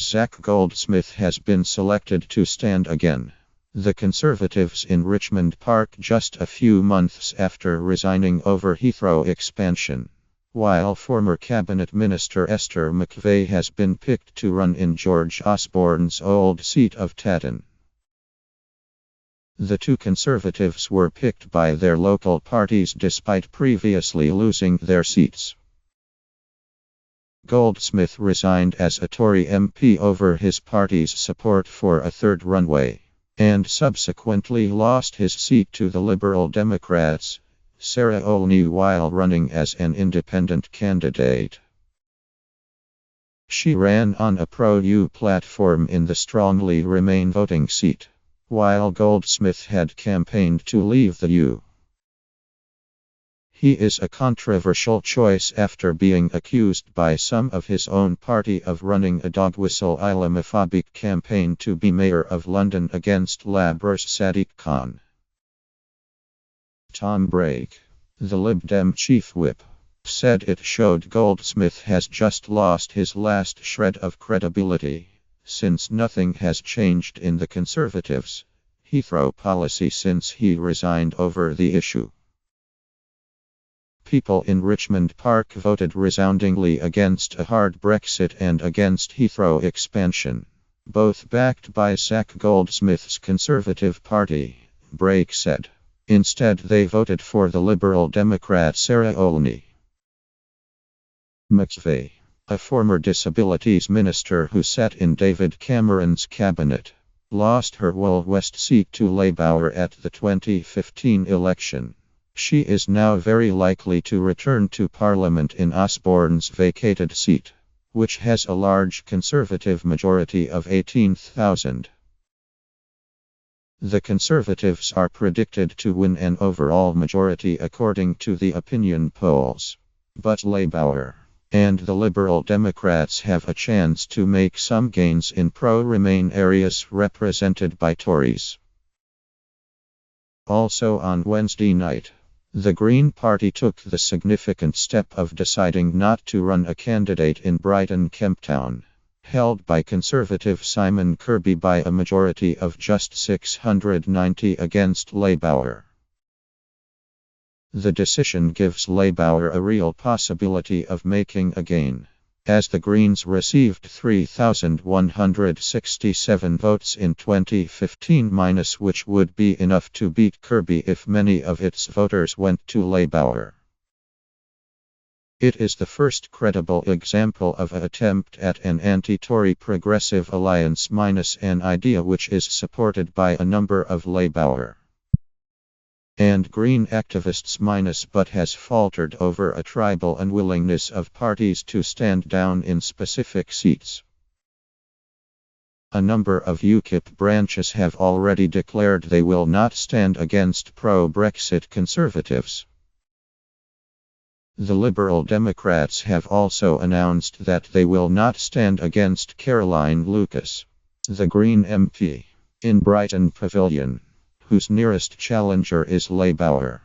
Zac Goldsmith has been selected to stand again. The Conservatives in Richmond Park just a few months after resigning over Heathrow expansion. While former Cabinet Minister Esther McVey has been picked to run in George Osborne's old seat of Tatton. The two Conservatives were picked by their local parties despite previously losing their seats. Goldsmith resigned as a Tory MP over his party's support for a third runway, and subsequently lost his seat to the Liberal Democrats, Sarah Olney, while running as an independent candidate. She ran on a pro-EU platform in the strongly Remain voting seat, while Goldsmith had campaigned to leave the EU. He is a controversial choice after being accused by some of his own party of running a dog-whistle Islamophobic campaign to be Mayor of London against Labour's Sadiq Khan. Tom Brake, the Lib Dem chief whip, said it showed Goldsmith has just lost his last shred of credibility, since nothing has changed in the Conservatives' Heathrow policy since he resigned over the issue. People in Richmond Park voted resoundingly against a hard Brexit and against Heathrow expansion, both backed by Zac Goldsmith's Conservative Party, Brake said. Instead, they voted for the Liberal Democrat Sarah Olney. McVey, a former disabilities minister who sat in David Cameron's cabinet, lost her Wool West seat to Labour at the 2015 election. She is now very likely to return to Parliament in Osborne's vacated seat, which has a large Conservative majority of 18,000. The Conservatives are predicted to win an overall majority according to the opinion polls, but Labour and the Liberal Democrats have a chance to make some gains in pro-Remain areas represented by Tories. Also on Wednesday night, the Green Party took the significant step of deciding not to run a candidate in Brighton Kemp Town, held by Conservative Simon Kirby by a majority of just 690 against Labour. The decision gives Labour a real possibility of making a gain, as the Greens received 3,167 votes in 2015, which would be enough to beat Kirby if many of its voters went to Labour. It is the first credible example of an attempt at an anti-Tory progressive alliance, an idea which is supported by a number of Labour and Green activists, but has faltered over a tribal unwillingness of parties to stand down in specific seats. A number of UKIP branches have already declared they will not stand against pro-Brexit Conservatives. The Liberal Democrats have also announced that they will not stand against Caroline Lucas, the Green MP, in Brighton Pavilion, whose nearest challenger is Labour.